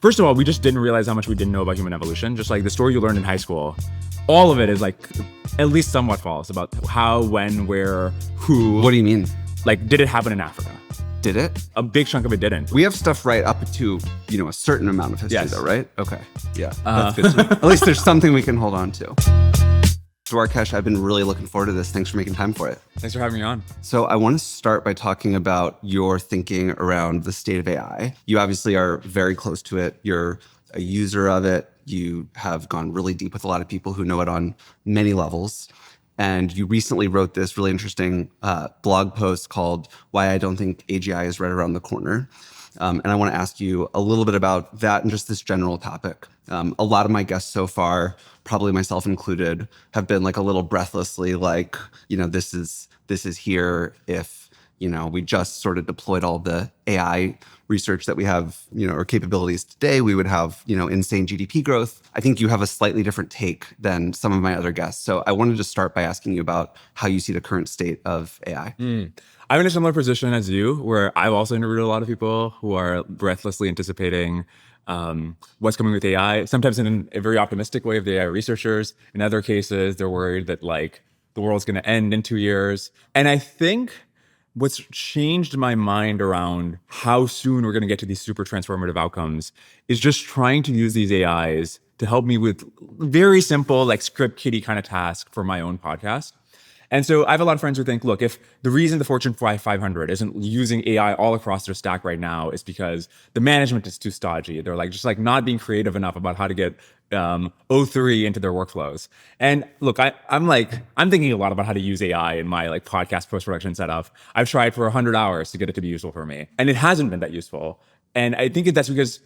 First of all, we just didn't realize how much we didn't know about human evolution. Just like the story you learned in high school, all of it is like at least somewhat false about how, when, where, who. What do you mean? Like, did it happen in Africa? Did it? A big chunk of it didn't. We have stuff right up to, a certain amount of history Yes. though, right? Okay. Yeah. That's good to know. At least there's something we can hold on to. Dwarkesh, I've been really looking forward to this. Thanks for making time for it. Thanks for having me on. So I want to start by talking about your thinking around the state of AI. You obviously are very close to it. You're a user of it. You have gone really deep with a lot of people who know it on many levels. And you recently wrote this really interesting blog post called Why I Don't Think AGI is Right Around the Corner. And I want to ask you a little bit about that and just this general topic. A lot of my guests so far, probably myself included, have been like a little breathlessly like, this is here if, we just sort of deployed all the AI research that we have, or capabilities today, we would have, insane GDP growth. I think you have a slightly different take than some of my other guests. So I wanted to start by asking you about how you see the current state of AI. I'm in a similar position as you, where I've also interviewed a lot of people who are breathlessly anticipating what's coming with AI, sometimes in a very optimistic way of the AI researchers. In other cases, they're worried that like the world's going to end in 2 years. And I think what's changed my mind around how soon we're going to get to these super transformative outcomes is just trying to use these AIs to help me with very simple, like script kiddie kind of task for my own podcast. And so I have a lot of friends who think, look, if the reason the Fortune 500 isn't using AI all across their stack right now is because the management is too stodgy. They're like just like not being creative enough about how to get O3 into their workflows. And look, I'm thinking a lot about how to use AI in my like podcast post-production setup. I've tried for 100 hours to get it to be useful for me, and it hasn't been that useful. And I think that's because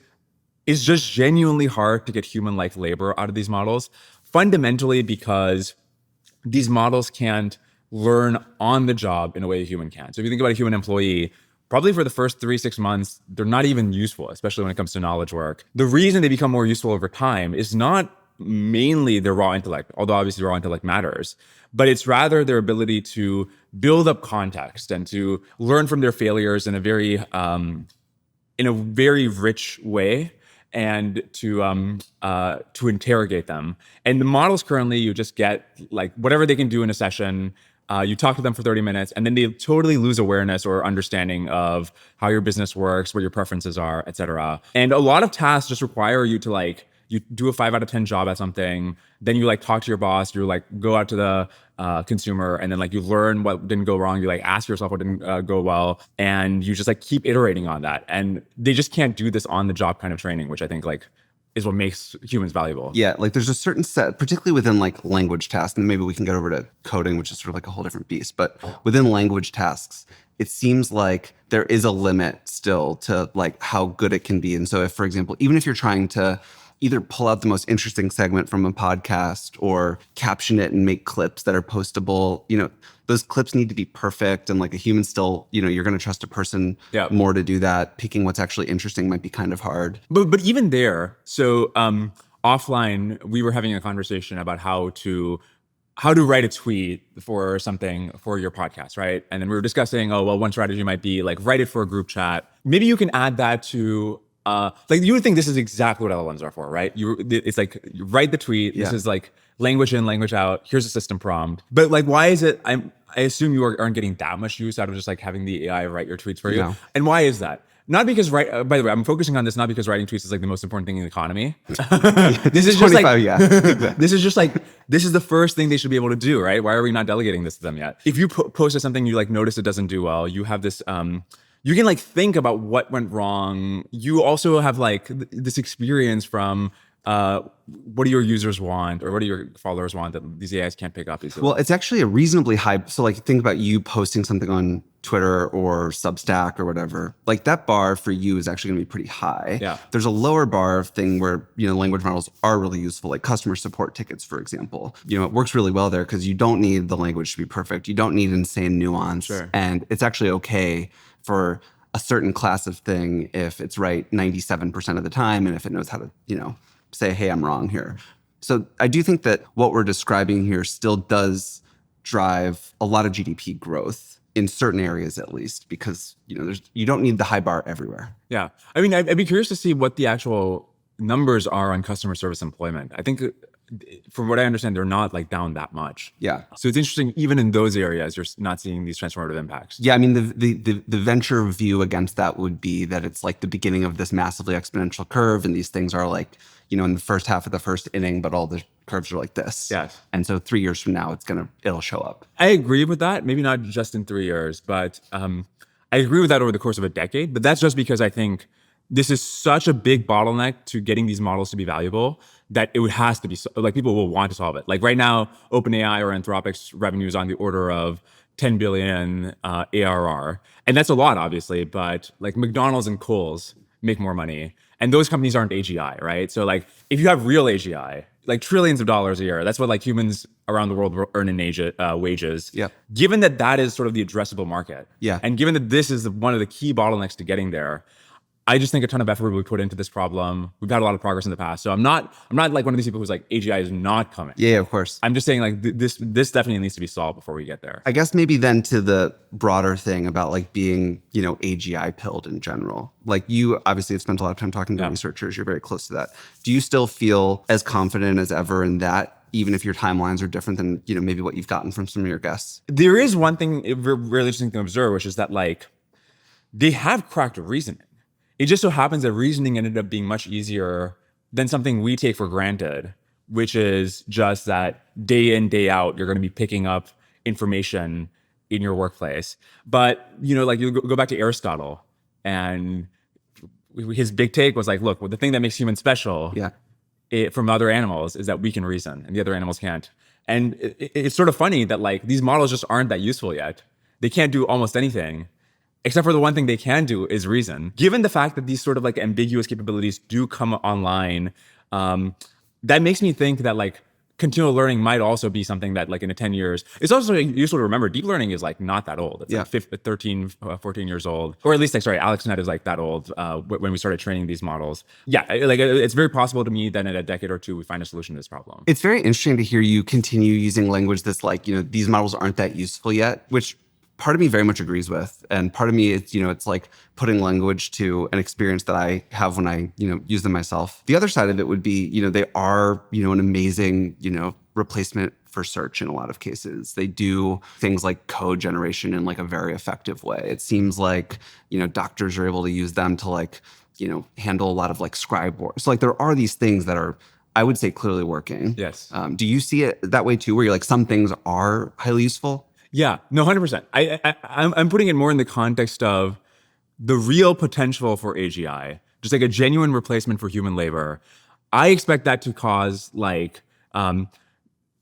it's just genuinely hard to get human-like labor out of these models, fundamentally because these models can't learn on the job in a way a human can. So if you think about a human employee, probably for the first 3-6 months, they're not even useful, especially when it comes to knowledge work. The reason they become more useful over time is not mainly their raw intellect, although obviously raw intellect matters, but it's rather their ability to build up context and to learn from their failures in a very rich way, and to interrogate them. And the models currently, you just get like whatever they can do in a session. You talk to them for 30 minutes, and then they totally lose awareness or understanding of how your business works, what your preferences are, et cetera. And a lot of tasks just require you to like, you do a 5 out of 10 job at something, then you like talk to your boss, you like go out to the consumer, and then like you learn what didn't go wrong, you like ask yourself what didn't go well, and you just like keep iterating on that. And they just can't do this on the job kind of training, which I think like is what makes humans valuable. Yeah, like there's a certain set, particularly within like language tasks, and maybe we can get over to coding, which is sort of like a whole different beast, but within language tasks, it seems like there is a limit still to like how good it can be. And so if, for example, even if you're trying to either pull out the most interesting segment from a podcast or caption it and make clips that are postable, those clips need to be perfect. And like a human still, you're going to trust a person more to do that. Picking what's actually interesting might be kind of hard. But even there, so offline, we were having a conversation about how to write a tweet for something for your podcast, right? And then we were discussing, one strategy might be like write it for a group chat. Maybe you can add that to like you would think this is exactly what LLMs are for, right? It's like you write the tweet. Yeah. This is like language in, language out. Here's a system prompt. But like, why is it? I assume you aren't getting that much use out of just like having the AI write your tweets for you. No. And why is that? Not because by the way, I'm focusing on this not because writing tweets is like the most important thing in the economy. This is just like this is the first thing they should be able to do, right? Why are we not delegating this to them yet? If you posted something you like notice it doesn't do well, you have this. You can like think about what went wrong. You also have like this experience from what do your users want or what do your followers want that these AIs can't pick up easily? Well, it's actually a reasonably high. So like think about you posting something on Twitter or Substack or whatever. Like that bar for you is actually going to be pretty high. Yeah. There's a lower bar of thing where, language models are really useful, like customer support tickets, for example. It works really well there because you don't need the language to be perfect. You don't need insane nuance. Sure. And it's actually okay for a certain class of thing if it's right 97% of the time and if it knows how to, say, hey, I'm wrong here. So I do think that what we're describing here still does drive a lot of GDP growth in certain areas at least, because you don't need the high bar everywhere. Yeah. I mean, I'd be curious to see what the actual numbers are on customer service employment. I think from what I understand, they're not like down that much. Yeah. So it's interesting, even in those areas, you're not seeing these transformative impacts. Yeah, I mean, the venture view against that would be that it's like the beginning of this massively exponential curve, and these things are like, in the first half of the first inning, but all the curves are like this. Yes. And so 3 years from now, it'll show up. I agree with that. Maybe not just in 3 years, but I agree with that over the course of a decade. But that's just because I think this is such a big bottleneck to getting these models to be valuable that has to be like people will want to solve it. Like right now, OpenAI or Anthropic's revenue is on the order of 10 billion ARR, and that's a lot, obviously. But like McDonald's and Kohl's make more money, and those companies aren't AGI, right? So like if you have real AGI, like trillions of dollars a year, that's what like humans around the world earn in wages. Yeah. Given that is sort of the addressable market. Yeah. And given that this is one of the key bottlenecks to getting there, I just think a ton of effort will be put into this problem. We've had a lot of progress in the past. So I'm not like one of these people who's like AGI is not coming. Yeah, of course. I'm just saying like this definitely needs to be solved before we get there. I guess maybe then to the broader thing about like being, AGI pilled in general. Like you obviously have spent a lot of time talking to researchers. You're very close to that. Do you still feel as confident as ever in that, even if your timelines are different than, maybe what you've gotten from some of your guests? There is one thing really interesting to observe, which is that like they have cracked reasoning. It just so happens that reasoning ended up being much easier than something we take for granted, which is just that day in, day out, you're going to be picking up information in your workplace. But, like you go back to Aristotle, and his big take was like, look, the thing that makes humans special from other animals is that we can reason and the other animals can't. And it's sort of funny that like these models just aren't that useful yet. They can't do almost anything. Except for the one thing they can do is reason. Given the fact that these sort of like ambiguous capabilities do come online, that makes me think that like continual learning might also be something that like in 10 years, it's also useful to remember deep learning is like not that old. It's like 13, 14 years old. Or at least like, sorry, AlexNet is like that old when we started training these models. Yeah, like it's very possible to me that in a decade or two, we find a solution to this problem. It's very interesting to hear you continue using language that's like, these models aren't that useful yet, which part of me very much agrees with. And part of me, it's like putting language to an experience that I have when I, use them myself. The other side of it would be, they are, an amazing, replacement for search in a lot of cases. They do things like code generation in like a very effective way. It seems like, doctors are able to use them to like, handle a lot of like scribe work. So like there are these things that are, I would say, clearly working. Yes. Do you see it that way too, where you're like some things are highly useful? Yeah, no, 100%. I'm putting it more in the context of the real potential for AGI, just like a genuine replacement for human labor. I expect that to cause like a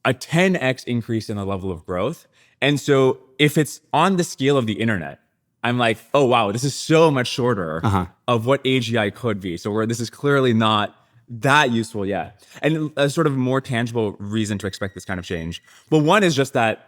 10x increase in the level of growth. And so if it's on the scale of the internet, I'm like, oh, wow, this is so much shorter of what AGI could be. So where this is clearly not that useful yet. And a sort of more tangible reason to expect this kind of change. But one is just that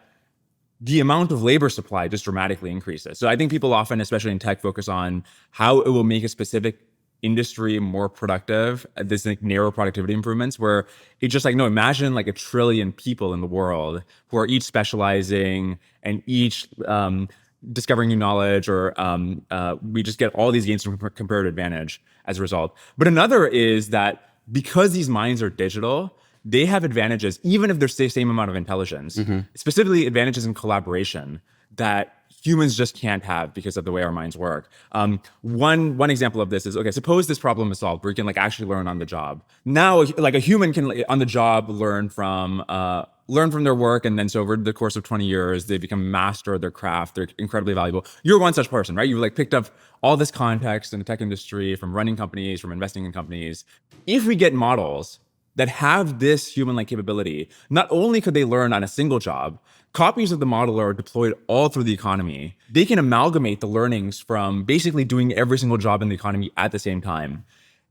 the amount of labor supply just dramatically increases. So I think people often, especially in tech, focus on how it will make a specific industry more productive, this like narrow productivity improvements where it's just like, no, imagine like 1 trillion people in the world who are each specializing and each discovering new knowledge, or we just get all these gains from comparative advantage as a result. But another is that because these minds are digital, they have advantages, even if they're the same amount of intelligence, specifically advantages in collaboration that humans just can't have because of the way our minds work. One example of this is, okay, suppose this problem is solved where you can like actually learn on the job. Now, like a human can on the job learn from their work, and then so over the course of 20 years, they become master of their craft. They're incredibly valuable. You're one such person, right? You've like picked up all this context in the tech industry, from running companies, from investing in companies. If we get models that have this human-like capability, not only could they learn on a single job, copies of the model are deployed all through the economy. They can amalgamate the learnings from basically doing every single job in the economy at the same time.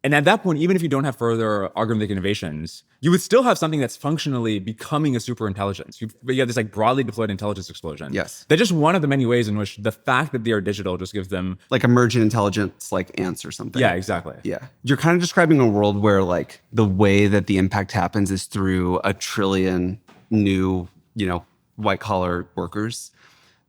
And at that point, even if you don't have further algorithmic innovations, you would still have something that's functionally becoming a superintelligence. You have this like broadly deployed intelligence explosion. Yes. That's just one of the many ways in which the fact that they are digital just gives them like emergent intelligence, like ants or something. Yeah, exactly. Yeah. You're kind of describing a world where like the way that the impact happens is through 1 trillion new, white collar workers.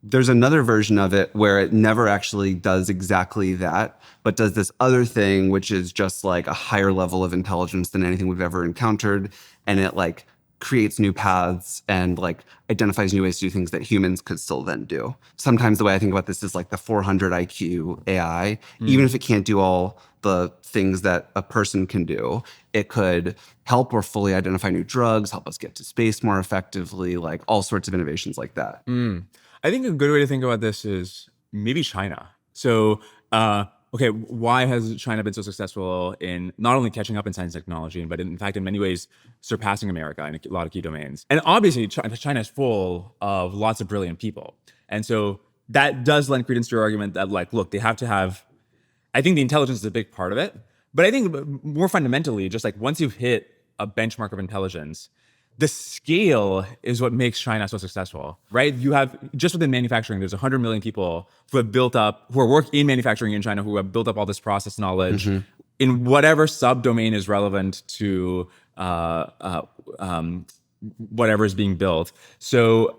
There's another version of it where it never actually does exactly that, but does this other thing, which is just like a higher level of intelligence than anything we've ever encountered. And it like creates new paths and like identifies new ways to do things that humans could still then do. Sometimes the way I think about this is like the 400 IQ AI, even if it can't do all the things that a person can do, it could help or fully identify new drugs, help us get to space more effectively, like all sorts of innovations like that. I think a good way to think about this is maybe China. So, okay, why has China been so successful in not only catching up in science and technology, but in fact, in many ways, surpassing America in a lot of key domains? And obviously, China is full of lots of brilliant people. And so that does lend credence to your argument that, like, look, they have to have, I think the intelligence is a big part of it. But I think more fundamentally, just like once you've hit a benchmark of intelligence, the scale is what makes China so successful, right? You have, just within manufacturing, there's 100 million people who have built up, who are working in manufacturing in China, who have built up all this process knowledge in whatever subdomain is relevant to whatever is being built. So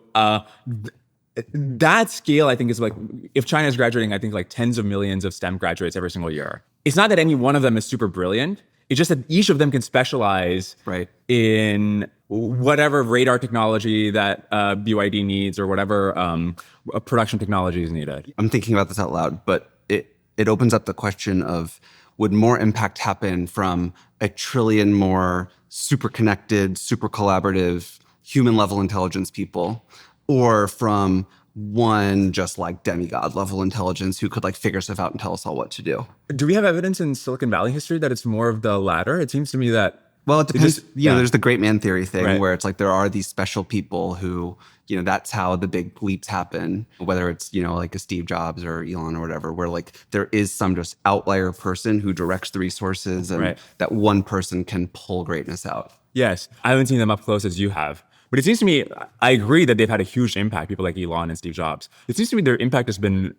that scale, I think, is like, if China is graduating, I think like tens of millions of STEM graduates every single year. It's not that any one of them is super brilliant. It's just that each of them can specialize in whatever radar technology that BYD needs or whatever production technology is needed. I'm thinking about this out loud, but it opens up the question of, would more impact happen from a trillion more super connected, super collaborative, human level intelligence people, or from one just like demigod level intelligence who could like figure stuff out and tell us all what to do? Do we have evidence in Silicon Valley history that it's more of the latter? It seems to me that, well, it depends. You know, there's the great man theory thing where it's like there are these special people who, you know, that's how the big leaps happen, whether it's, you know, like a Steve Jobs or Elon or whatever, where like there is some just outlier person who directs the resources and that one person can pull greatness out. Yes. I haven't seen them up close as you have. But it seems to me, I agree that they've had a huge impact, people like Elon and Steve Jobs. It seems to me their impact has been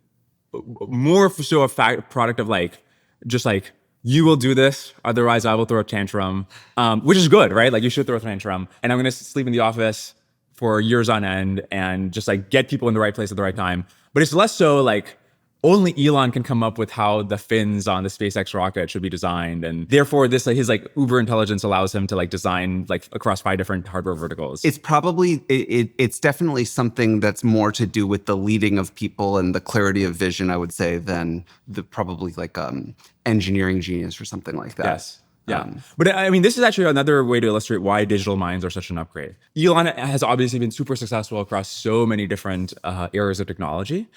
more so a product of like, just like, you will do this, otherwise I will throw a tantrum, which is good, right? Like you should throw a tantrum. And I'm going to sleep in the office for years on end and just like get people in the right place at the right time. But it's less so like, only Elon can come up with how the fins on the SpaceX rocket should be designed. And therefore this, like, his like uber intelligence allows him to like design like across 5 different hardware verticals. It's probably, it's definitely something that's more to do with the leading of people and the clarity of vision, I would say, than the probably like engineering genius or something like that. Yes. Yeah. But I mean, this is actually another way to illustrate why digital minds are such an upgrade. Elon has obviously been super successful across so many different areas of technology.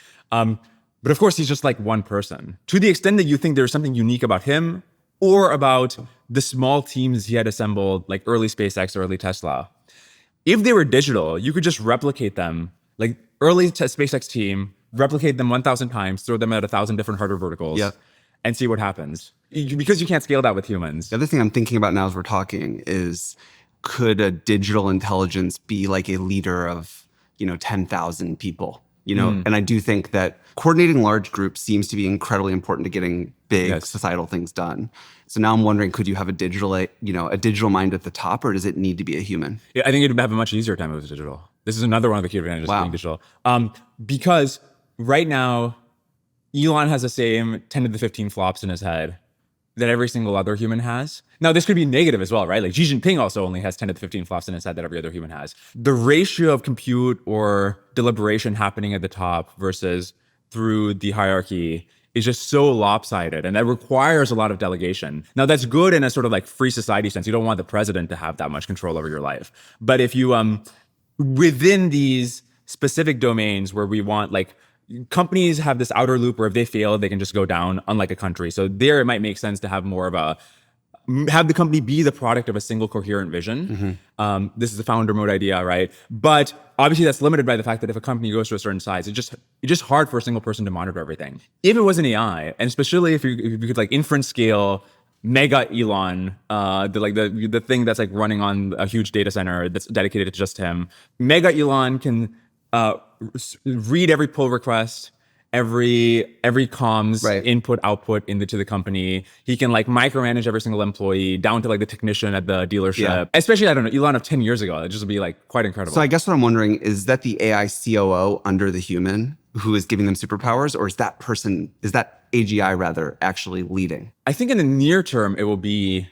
But of course, he's just like one person. To the extent that you think there's something unique about him or about the small teams he had assembled, like early SpaceX, early Tesla, if they were digital, you could just replicate them, like early SpaceX team, replicate them 1,000 times, throw them at 1,000 different hardware verticals, and see what happens. Because you can't scale that with humans. The other thing I'm thinking about now as we're talking is, could a digital intelligence be like a leader of, you know, 10,000 people? You know, and I do think that coordinating large groups seems to be incredibly important to getting big societal things done. So now I'm wondering, could you have a digital mind at the top, or does it need to be a human? Yeah, I think it'd have a much easier time if it was digital. This is another one of the key advantages of being digital. Because right now, Elon has the same 10 to the 15 flops in his head that every single other human has. Now, this could be negative as well, right? Like Xi Jinping also only has 10 to the 15 flops in his head that every other human has. The ratio of compute or deliberation happening at the top versus through the hierarchy is just so lopsided, and that requires a lot of delegation. Now, that's good in a sort of like free society sense. You don't want the president to have that much control over your life. But if you, within these specific domains where we want, like, companies have this outer loop where if they fail, they can just go down, unlike a country. So there, it might make sense to have more of have the company be the product of a single coherent vision. This is a founder mode idea, right? But obviously that's limited by the fact that if a company goes to a certain size, it's just hard for a single person to monitor everything. If it was an AI, and especially if you could like inference scale mega Elon, the thing that's like running on a huge data center that's dedicated to just him, mega Elon can read every pull request every comms Right. input output into the company. He can like micromanage every single employee down to like the technician at the dealership. Yeah. Especially, I don't know, Elon of 10 years ago. It just would be like quite incredible. So I guess what I'm wondering is that the AI COO under the human who is giving them superpowers, or is that AGI rather actually leading? I think in the near term, it will be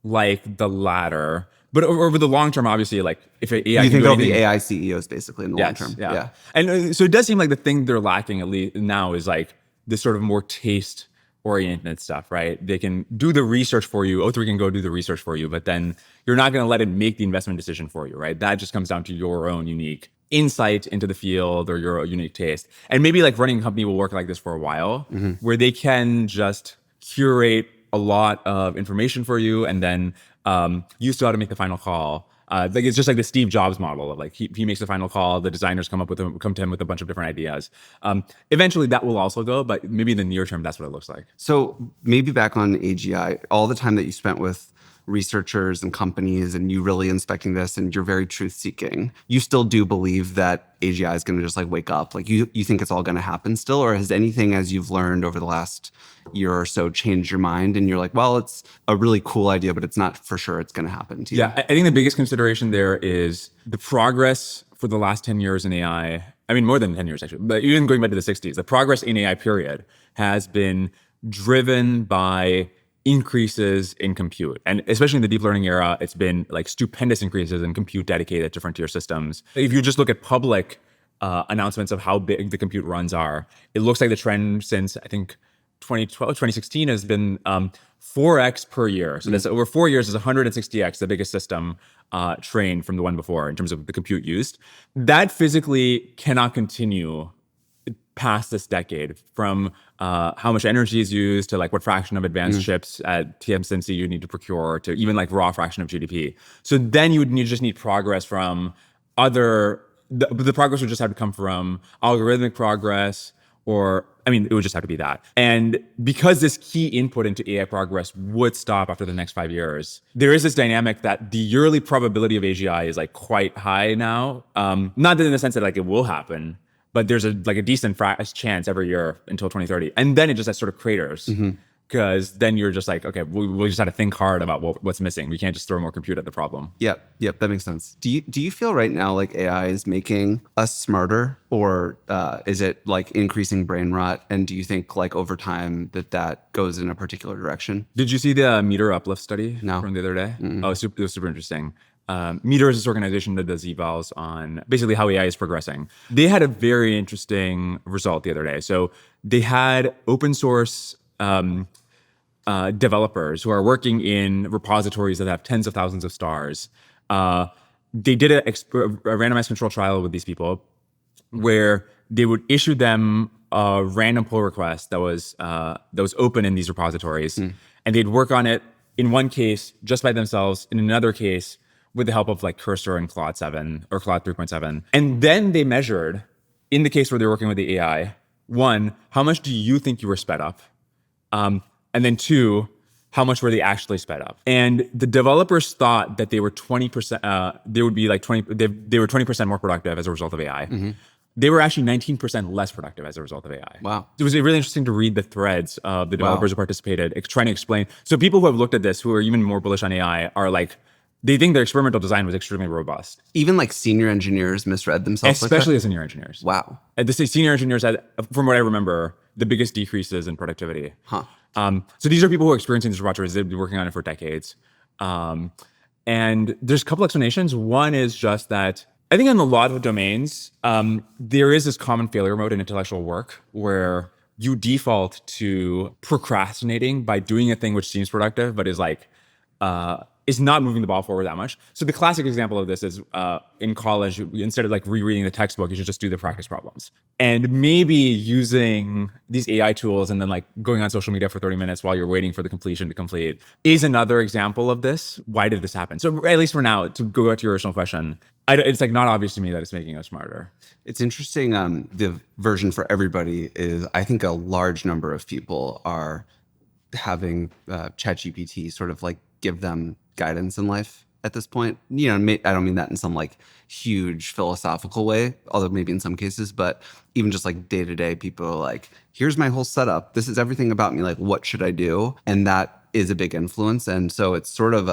like the latter. But over the long term, obviously, like if AI You can think do there'll be anything, AI CEOs basically in the long term? Yeah. And so it does seem like the thing they're lacking, at least now, is like this sort of more taste oriented stuff, right? They can do the research for you. O3 can go do the research for you, but then you're not going to let it make the investment decision for you, right? That just comes down to your own unique insight into the field or your unique taste. And maybe like running a company will work like this for a while, where they can just curate a lot of information for you and then you still have to make the final call. Like it's just like the Steve Jobs model of like he makes the final call, the designers come to him with a bunch of different ideas. Eventually that will also go, but maybe in the near term that's what it looks like. So maybe back on AGI, all the time that you spent with researchers and companies and you really inspecting this and you're very truth seeking, you still do believe that AGI is going to just like wake up? Like you think it's all going to happen still? Or has anything as you've learned over the last year or so changed your mind and you're like, well, it's a really cool idea, but it's not for sure it's going to happen to you? Yeah, I think the biggest consideration there is the progress for the last 10 years in AI. I mean, more than 10 years actually, but even going back to the 60s, the progress in AI period has been driven by increases in compute. And especially in the deep learning era, it's been like stupendous increases in compute dedicated to frontier systems. If you just look at public announcements of how big the compute runs are, it looks like the trend since, I think, 2012, 2016 has been 4x per year. So that's over 4 years is 160x, the biggest system trained from the one before in terms of the compute used. That physically cannot continue past this decade, from how much energy is used to like what fraction of advanced chips at TSMC you need to procure to even like raw fraction of GDP. So then you would just need progress from the progress would just have to come from algorithmic progress, or I mean, it would just have to be that. And because this key input into AI progress would stop after the next 5 years, there is this dynamic that the yearly probability of AGI is like quite high now. Not in the sense that like it will happen, but there's a decent chance every year until 2030. And then it just sort of craters. Because then you're just like, okay, we just have to think hard about what's missing. We can't just throw more compute at the problem. Yep, that makes sense. Do you feel right now like AI is making us smarter, or is it like increasing brain rot? And do you think like over time that goes in a particular direction? Did you see the Meter Uplift study from the other day? Oh, it was super interesting. Meter is this organization that does evals on basically how AI is progressing. They had a very interesting result the other day. So they had open source developers who are working in repositories that have tens of thousands of stars. They did a randomized control trial with these people where they would issue them a random pull request that was open in these repositories, and they'd work on it in one case just by themselves, in another case with the help of like Cursor and Claude 7 or Claude 3.7. And then they measured, in the case where they're working with the AI, one, how much do you think you were sped up? And then two, how much were they actually sped up? And the developers thought that they were 20%, they would be like 20, they were 20% more productive as a result of AI. They were actually 19% less productive as a result of AI. Wow. It was really interesting to read the threads of the developers who participated, trying to explain. So people who have looked at this, who are even more bullish on AI, are like, they think their experimental design was extremely robust. Even like senior engineers misread themselves, especially like as senior engineers. Wow. The senior engineers had, from what I remember, the biggest decreases in productivity. So these are people who are experiencing these repositories. They've been working on it for decades. And there's a couple explanations. One is just that I think in a lot of domains, there is this common failure mode in intellectual work where you default to procrastinating by doing a thing which seems productive, but is like, is not moving the ball forward that much. So the classic example of this is in college, instead of like rereading the textbook, you should just do the practice problems. And maybe using these AI tools and then like going on social media for 30 minutes while you're waiting for the completion to complete is another example of this. Why did this happen? So at least for now, to go back to your original question, it's like not obvious to me that it's making us smarter. It's interesting. The version for everybody is, I think a large number of people are having ChatGPT sort of like give them guidance in life. at this point. You know, I don't mean that in some like huge philosophical way, although maybe in some cases, but even just like day to day, people are like, here's my whole setup. This is everything about me. Like, what should I do? And that is a big influence. And so it's sort of,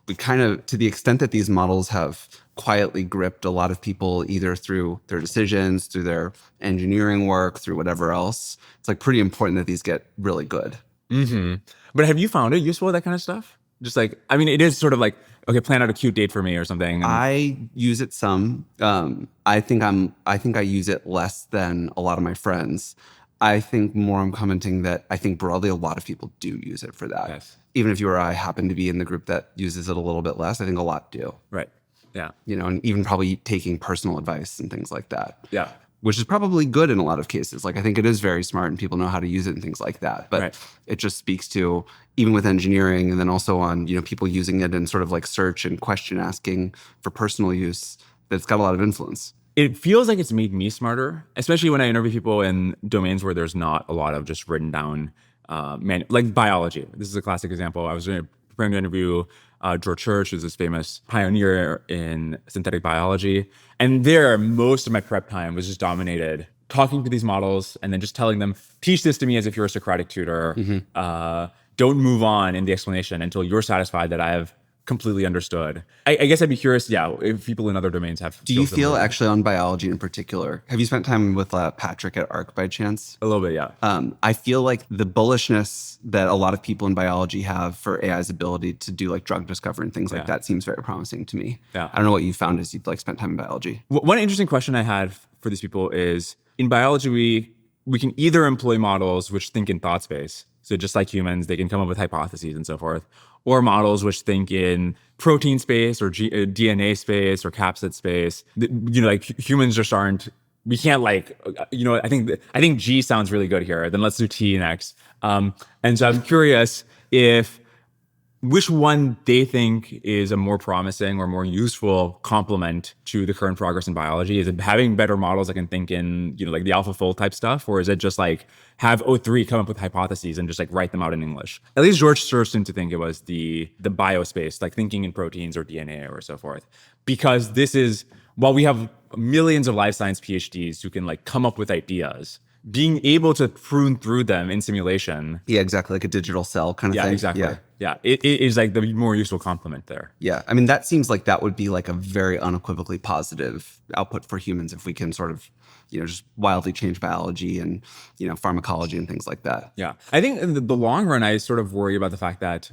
we kind of, to the extent that these models have quietly gripped a lot of people, either through their decisions, through their engineering work, through whatever else, it's like pretty important that these get really good. Mm-hmm. But have you found it useful, that kind of stuff? Just like, I mean, it is sort of like, okay, plan out a cute date for me or something. I use it some. I think I use it less than a lot of my friends. I think more I'm commenting that I think broadly a lot of people do use it for that. Yes. Even if you or I happen to be in the group that uses it a little bit less, I think a lot do. Right. Yeah. You know, and even probably taking personal advice and things like that. Yeah. Which is probably good in a lot of cases. Like, I think it is very smart and people know how to use it and things like that. But it just speaks to, even with engineering and then also on, you know, people using it in sort of like search and question asking for personal use, that it's got a lot of influence. It feels like it's made me smarter, especially when I interview people in domains where there's not a lot of just written down, like biology. This is a classic example. I was preparing to interview George Church, who's this famous pioneer in synthetic biology. And there, most of my prep time was just dominated talking to these models and then just telling them, teach this to me as if you're a Socratic tutor. Don't move on in the explanation until you're satisfied that I have completely understood. I guess I'd be curious, if people in other domains have. Do you feel actually on biology in particular? Have you spent time with Patrick at ARC by chance? A little bit, yeah. I feel like the bullishness that a lot of people in biology have for AI's ability to do like drug discovery and things like that seems very promising to me. Yeah. I don't know what you found as you've like spent time in biology. One interesting question I had for these people is, in biology, we can either employ models which think in thought space. So just like humans, they can come up with hypotheses and so forth, or models which think in protein space or DNA space or capsid space. You know, like humans just aren't. We can't like. You know, I think G sounds really good here. Then let's do T next. And so I'm curious if which one they think is a more promising or more useful complement to the current progress in biology. Is it having better models that can think in, you know, like the AlphaFold type stuff? Or is it just like have O3 come up with hypotheses and just like write them out in English? At least George Church seemed to think it was the biospace, like thinking in proteins or DNA or so forth. Because this is, while we have millions of life science PhDs who can like come up with ideas, being able to prune through them in simulation. Yeah, exactly. Like a digital cell kind of thing. Exactly. Yeah. It is like the more useful complement there. Yeah. I mean, that seems like that would be like a very unequivocally positive output for humans if we can sort of, you know, just wildly change biology and, you know, pharmacology and things like that. Yeah. I think in the long run, I sort of worry about the fact that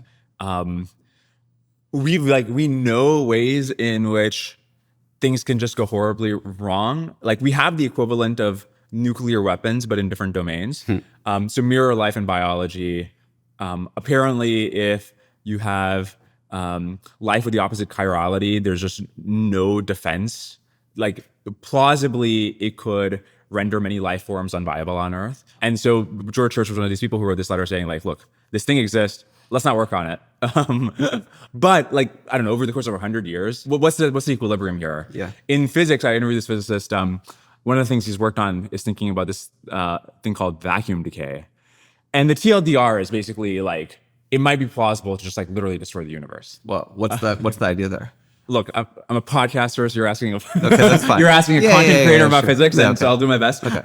we know ways in which things can just go horribly wrong. Like we have the equivalent of nuclear weapons, but in different domains. So mirror life in biology. Apparently, if you have life with the opposite chirality, there's just no defense. Like plausibly, it could render many life forms unviable on Earth. And so George Church was one of these people who wrote this letter saying, like, look, this thing exists. Let's not work on it. But like, I don't know, over the course of 100 years, what's the equilibrium here? Yeah. In physics, I interviewed this physicist. One of the things he's worked on is thinking about this thing called vacuum decay. And the TLDR is basically like, it might be plausible to just like literally destroy the universe. Well, what's the idea there? Look, I'm a podcaster, so you're asking a, okay, that's fine. You're asking a content creator about sure. physics, Yeah, and so I'll do my best. Okay.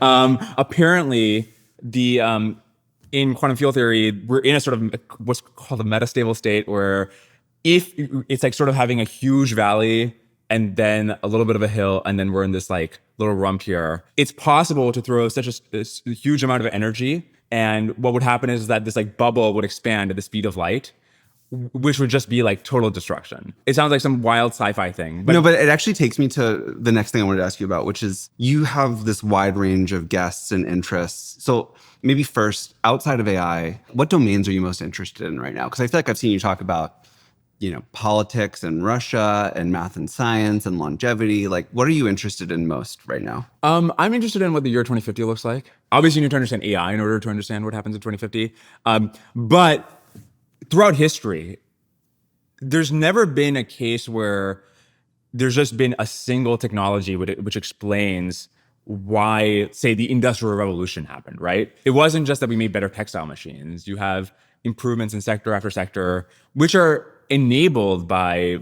Apparently, the in quantum field theory, we're in a sort of what's called a metastable state, where if it's like sort of having a huge valley and then a little bit of a hill, and then we're in this like little rump here, it's possible to throw such a huge amount of energy, and what would happen is that this like bubble would expand at the speed of light, which would just be like total destruction. It sounds like some wild sci-fi thing. But no, but it actually takes me to the next thing I wanted to ask you about, which is you have this wide range of guests and interests. So maybe first, outside of AI, what domains are you most interested in right now? Because I feel like I've seen you talk about, you know, politics and Russia and math and science and longevity. Like, what are you interested in most right now? I'm interested in what the year 2050 looks like. Obviously, you need to understand AI in order to understand what happens in 2050. But throughout history, there's never been a case where there's just been a single technology which explains why, say, the Industrial Revolution happened, right? It wasn't just that we made better textile machines. You have improvements in sector after sector, which are enabled by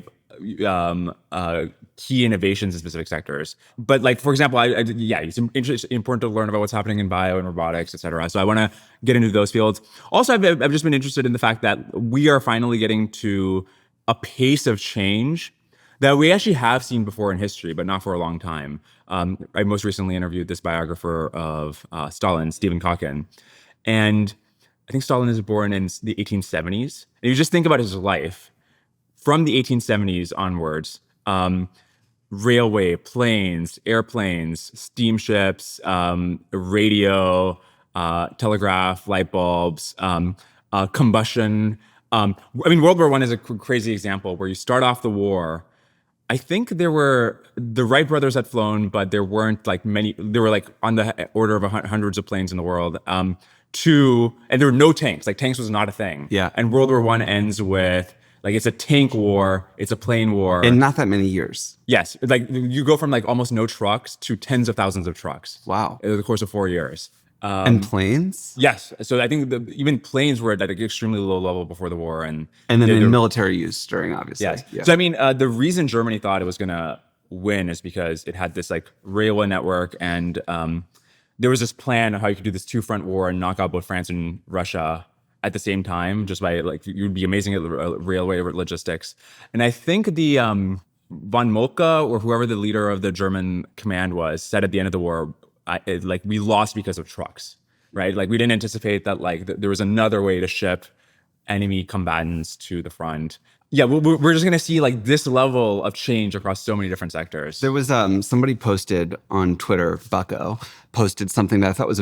key innovations in specific sectors. But like, for example, yeah, it's important to learn about what's happening in bio and robotics, et cetera. So I want to get into those fields. Also, I've just been interested in the fact that we are finally getting to a pace of change that we actually have seen before in history, but not for a long time. I most recently interviewed this biographer of Stalin, Stephen Kotkin, and I think Stalin is born in the 1870s. And you just think about his life from the 1870s onwards. Railway, planes, airplanes, steamships, radio, telegraph, light bulbs, combustion. World War I is a crazy example where you start off the war. I think there were the Wright brothers had flown, but there weren't like many. There were like on the order of hundreds of planes in the world. And there were no tanks. Like tanks was not a thing. Yeah. And World War I ends with like it's a tank war, it's a plane war, in not that many years. Yes, like you go from like almost no trucks to tens of thousands of trucks. Wow. In the course of 4 years. And planes? Yes. So I think even planes were at like an extremely low level before the war. And then in military use during, obviously. Yes. Yeah. So the reason Germany thought it was going to win is because it had this like railway network, and there was this plan of how you could do this two-front war and knock out both France and Russia at the same time, just by like, you'd be amazing at railway logistics. And I think the von Moltke, or whoever the leader of the German command was, said at the end of the war, we lost because of trucks, right? Like we didn't anticipate that like there was another way to ship enemy combatants to the front. Yeah, we're just gonna see like this level of change across so many different sectors. There was somebody posted on Twitter, Bucko, posted something that I thought was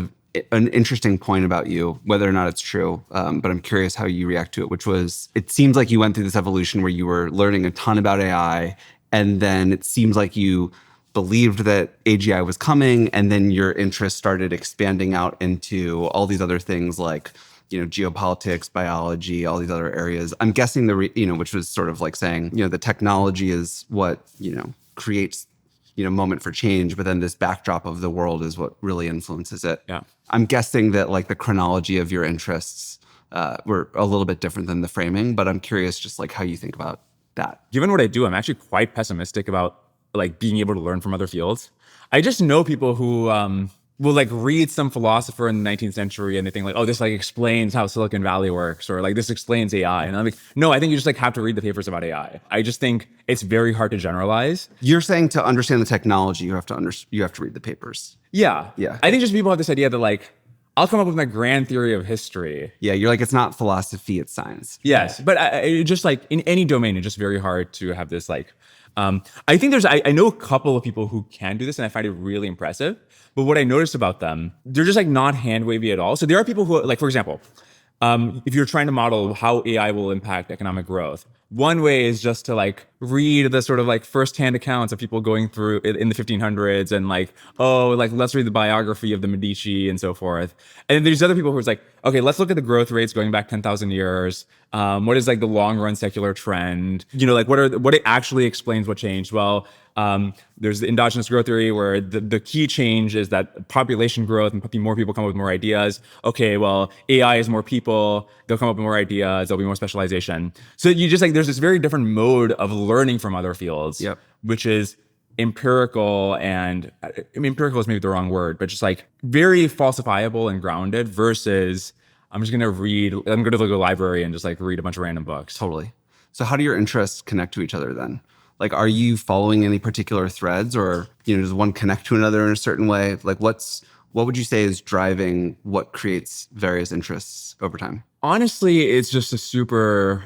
an interesting point about you, whether or not it's true, but I'm curious how you react to it, which was, it seems like you went through this evolution where you were learning a ton about AI, and then it seems like you believed that AGI was coming, and then your interest started expanding out into all these other things like, geopolitics, biology, all these other areas. I'm guessing which was sort of like saying, the technology is what, creates, moment for change, but then this backdrop of the world is what really influences it. Yeah. I'm guessing that like the chronology of your interests were a little bit different than the framing, but I'm curious just like how you think about that. Given what I do, I'm actually quite pessimistic about like being able to learn from other fields. I just know people who will like read some philosopher in the 19th century and they think like, oh, this like explains how Silicon Valley works, or like this explains AI. And I'm like, no, I think you just like have to read the papers about AI. I just think it's very hard to generalize. You're saying to understand the technology, you have to read the papers. Yeah. Yeah. I think just people have this idea that like, I'll come up with my grand theory of history. Yeah, you're like, it's not philosophy, it's science. Yes, but it just like in any domain, it's just very hard to have this like, I think I know a couple of people who can do this and I find it really impressive. But what I noticed about them, they're just like not hand wavy at all. So there are people who like, for example, if you're trying to model how AI will impact economic growth, one way is just to like read the sort of like firsthand accounts of people going through it in the 1500s and like, oh, like let's read the biography of the Medici and so forth. And then there's other people who are like, okay, let's look at the growth rates going back 10,000 years. What is like the long run secular trend? Like what it actually explains what changed? Well, there's the endogenous growth theory where the key change is that population growth and more people come up with more ideas. Okay, well, AI is more people, they'll come up with more ideas, there'll be more specialization. So you just like, there's this very different mode of learning from other fields, yep, which is empirical, and empirical is maybe the wrong word, but just like very falsifiable and grounded versus I'm going to go to the library and just like read a bunch of random books. Totally. So how do your interests connect to each other then? Like, are you following any particular threads, or, does one connect to another in a certain way? Like what would you say is driving what creates various interests over time? Honestly, it's just a super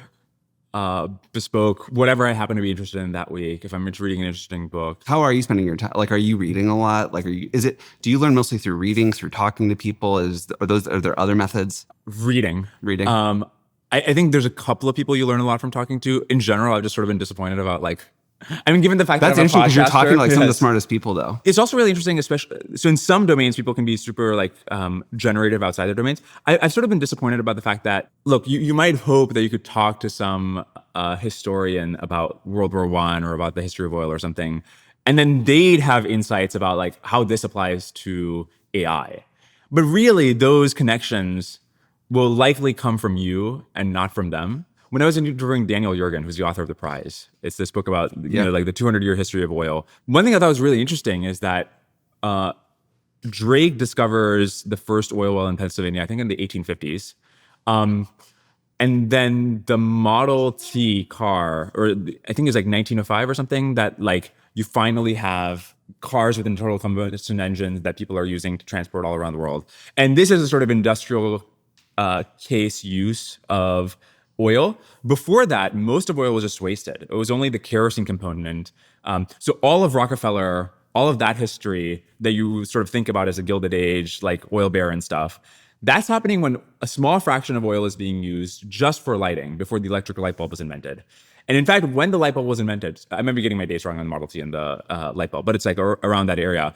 bespoke, whatever I happen to be interested in that week. If I'm reading an interesting book. How are you spending your time? Like, are you reading a lot? Like, do you learn mostly through reading, through talking to people? Are there other methods? Reading. I think there's a couple of people you learn a lot from talking to. In general, I've just sort of been disappointed about like, given the fact that's that interesting because you're talking to like some of the smartest people though. It's also really interesting, especially so in some domains, people can be super like generative outside their domains. I've sort of been disappointed about the fact that, look, you might hope that you could talk to some historian about World War I or about the history of oil or something, and then they'd have insights about like how this applies to AI. But really, those connections will likely come from you and not from them. when I was interviewing Daniel Yergin, who's the author of the prize. It's this book about like the 200-year history of oil. One thing I thought was really interesting is that Drake discovers the first oil well in Pennsylvania, I think in the 1850s. And then the Model T car, or I think it's like 1905 or something, that like you finally have cars with internal combustion engines that people are using to transport all around the world. And this is a sort of industrial case use of oil. Before that, most of oil was just wasted. It was only the kerosene component. So all of Rockefeller, all of that history that you sort of think about as a Gilded Age, like oil baron stuff, that's happening when a small fraction of oil is being used just for lighting before the electric light bulb was invented. And in fact, when the light bulb was invented, I remember getting my dates wrong on the Model T and the light bulb, but it's like around that area.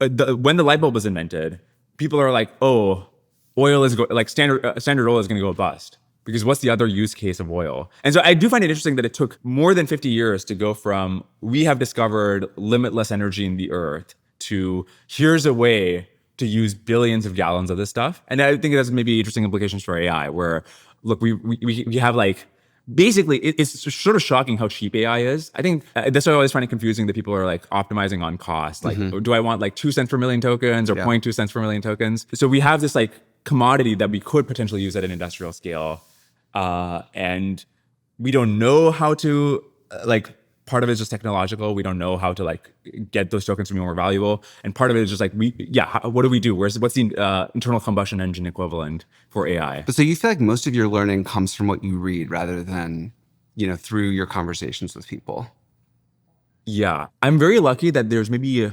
When the light bulb was invented, people are like, oh, oil is like standard oil is going to go bust, because what's the other use case of oil? And so I do find it interesting that it took more than 50 years to go from we have discovered limitless energy in the earth to here's a way to use billions of gallons of this stuff. And I think it has maybe interesting implications for AI, where look, we have like, basically it's sort of shocking how cheap AI is. I think that's why I always find it confusing that people are like optimizing on cost. Like, do I want like 2 cents per million tokens or 0.2 cents per million tokens? So we have this like commodity that we could potentially use at an industrial scale. And we don't know how to like, part of it is just technological. We don't know how to like get those tokens to be more valuable. And part of it is just like, what do we do? What's the internal combustion engine equivalent for AI? But so you feel like most of your learning comes from what you read rather than, through your conversations with people. Yeah. I'm very lucky that there's maybe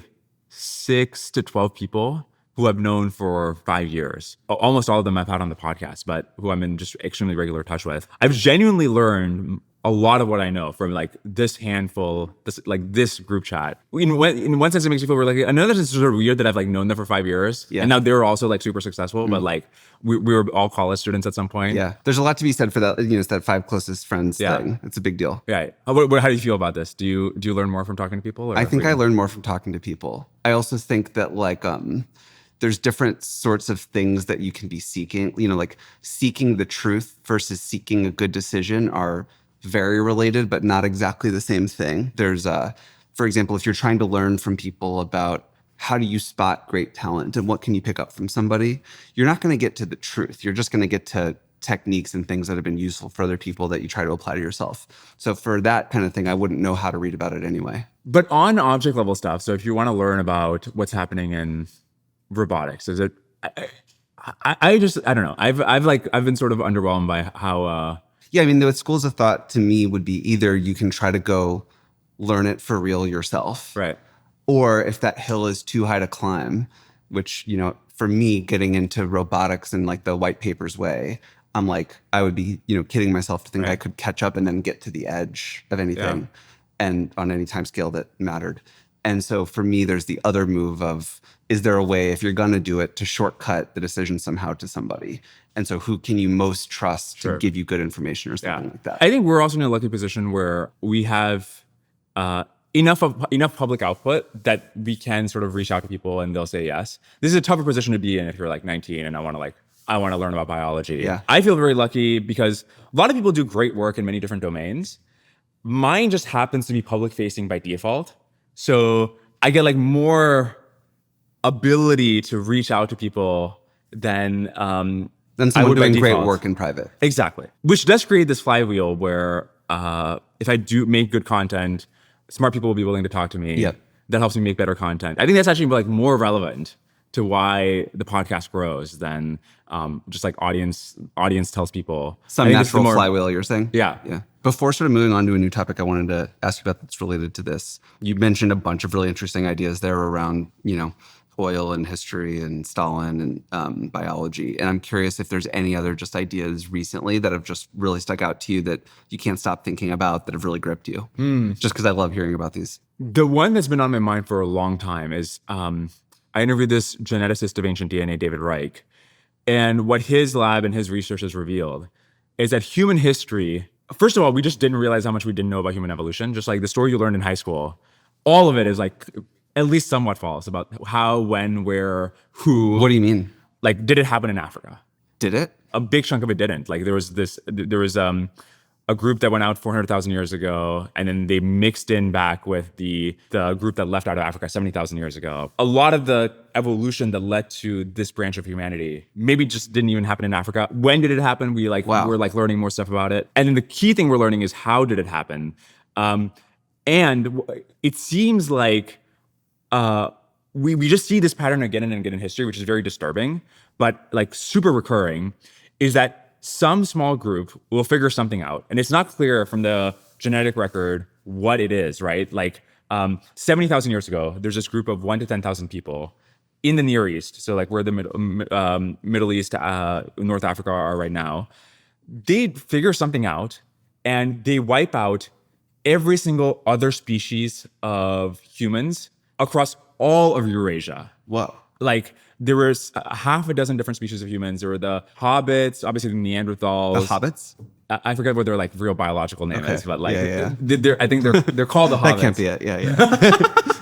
6 to 12 people who I've known for 5 years. Almost all of them I've had on the podcast, but who I'm in just extremely regular touch with. I've genuinely learned a lot of what I know from like this handful, this group chat. In one sense, it makes me feel really, another sense, it's sort of weird that I've like known them for 5 years. Yeah. And now they're also like super successful, but like we were all college students at some point. Yeah. There's a lot to be said for that, it's that 5 closest friends thing. It's a big deal. Right. How do you feel about this? Do you learn more from talking to people? Or I think I learn more from talking to people. I also think that like, there's different sorts of things that you can be seeking, like seeking the truth versus seeking a good decision are very related, but not exactly the same thing. There's, for example, if you're trying to learn from people about how do you spot great talent and what can you pick up from somebody, you're not going to get to the truth. You're just going to get to techniques and things that have been useful for other people that you try to apply to yourself. So for that kind of thing, I wouldn't know how to read about it anyway. But on object level stuff, so if you want to learn about what's happening in robotics, is it? I don't know. I've been sort of underwhelmed by how. Yeah, I mean, the schools of thought to me would be either you can try to go learn it for real yourself, right? Or if that hill is too high to climb, which for me, getting into robotics in like the white papers way, I'm like, I would be kidding myself to think I could catch up and then get to the edge of anything, and on any time scale that mattered. And so for me, there's the other move of, is there a way, if you're going to do it, to shortcut the decision somehow to somebody? And so who can you most trust to give you good information or something like that? I think we're also in a lucky position where we have enough public output that we can sort of reach out to people and they'll say yes. This is a tougher position to be in if you're like 19 and I want to learn about biology. Yeah. I feel very lucky because a lot of people do great work in many different domains. Mine just happens to be public facing by default. So I get like more ability to reach out to people than someone doing great work in private. Exactly. Which does create this flywheel where if I do make good content, smart people will be willing to talk to me. Yep. That helps me make better content. I think that's actually like more relevant to why the podcast grows than just like audience tells people. Some natural flywheel, you're saying? Yeah. Yeah. Before sort of moving on to a new topic, I wanted to ask you about that's related to this. You mentioned a bunch of really interesting ideas there around, oil and history and Stalin and biology. And I'm curious if there's any other just ideas recently that have just really stuck out to you that you can't stop thinking about that have really gripped you. Just because I love hearing about these. The one that's been on my mind for a long time is I interviewed this geneticist of ancient DNA, David Reich. And what his lab and his research has revealed is that human history, first of all, we just didn't realize how much we didn't know about human evolution. Just like the story you learned in high school, all of it is like at least somewhat false about how, when, where, who. What do you mean? Like, did it happen in Africa? Did it? A big chunk of it didn't. Like there was a group that went out 400,000 years ago, and then they mixed in back with the group that left out of Africa 70,000 years ago. A lot of the evolution that led to this branch of humanity maybe just didn't even happen in Africa. When did it happen? We're like learning more stuff about it. And then the key thing we're learning is how did it happen? And it seems like we just see this pattern again and again in history, which is very disturbing, but like super recurring, is that some small group will figure something out. And it's not clear from the genetic record what it is, right? Like 70,000 years ago, there's this group of 1 to 10,000 people in the Near East. So like where the Middle East, North Africa are right now. They figure something out and they wipe out every single other species of humans across all of Eurasia. Whoa. Like there was half a dozen different species of humans. There were the hobbits, obviously the Neanderthals. The hobbits? I forget what their like real biological name is, but like Yeah. I think they're called the hobbits. That can't be it. Yeah.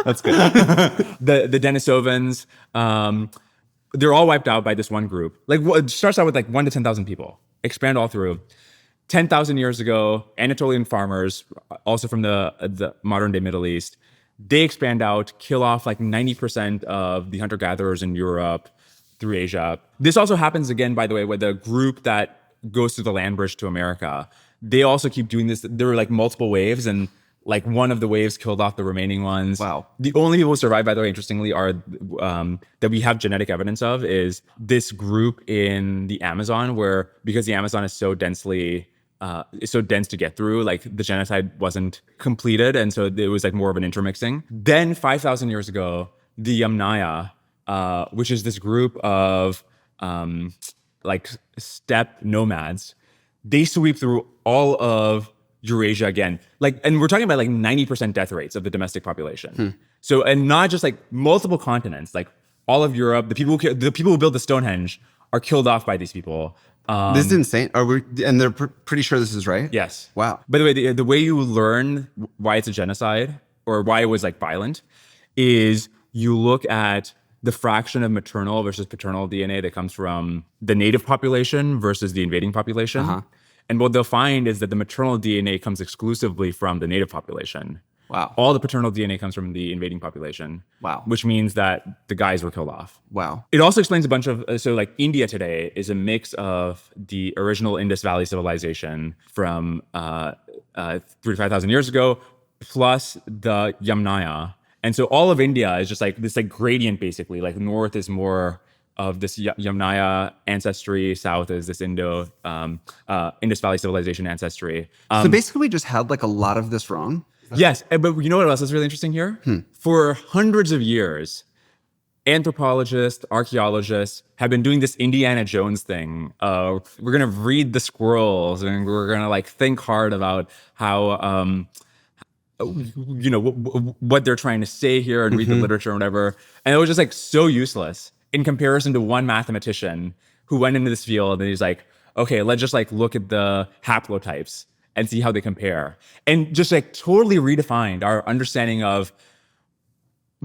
That's good. The Denisovans, they're all wiped out by this one group. Like it starts out with like 1 to 10,000 people, expand all through. 10,000 years ago, Anatolian farmers, also from the modern day Middle East, they expand out, kill off like 90% of the hunter-gatherers in Europe through Asia. This also happens again, by the way, with the group that goes through the land bridge to America. They also keep doing this. There were like multiple waves, and like one of the waves killed off the remaining ones. Wow. The only people who survive, by the way, interestingly, are that we have genetic evidence of is this group in the Amazon, where because the Amazon is so densely it's so dense to get through, like the genocide wasn't completed, and so it was like more of an intermixing. Then 5,000 years ago, the Yamnaya, which is this group of like steppe nomads, they sweep through all of Eurasia again. Like, and we're talking about like 90% death rates of the domestic population. So, and not just like multiple continents, like all of Europe. The people who built the Stonehenge are killed off by these people. This is insane. And they're pretty sure this is right? Yes. Wow. By the way, the way you learn why it's a genocide or why it was like violent is you look at the fraction of maternal versus paternal DNA that comes from the native population versus the invading population. And what they'll find is that the maternal DNA comes exclusively from the native population. Wow. All the paternal DNA comes from the invading population. Wow. Which means that the guys were killed off. Wow. It also explains a bunch of, so like India today is a mix of the original Indus Valley civilization from 3,000 to 5,000 years ago, plus the Yamnaya. And so all of India is just like this like gradient basically, like north is more of this Yamnaya ancestry, south is this Indus Valley civilization ancestry. So basically we just had like a lot of this wrong? Yes, but you know what else is really interesting here? For hundreds of years, anthropologists, archaeologists have been doing this Indiana Jones thing. We're gonna read the scrolls and we're gonna like think hard about how, what they're trying to say here and read the literature and whatever. And it was just like so useless in comparison to one mathematician who went into this field and he's like, okay, let's just like look at the haplotypes and see how they compare. And just like totally redefined our understanding of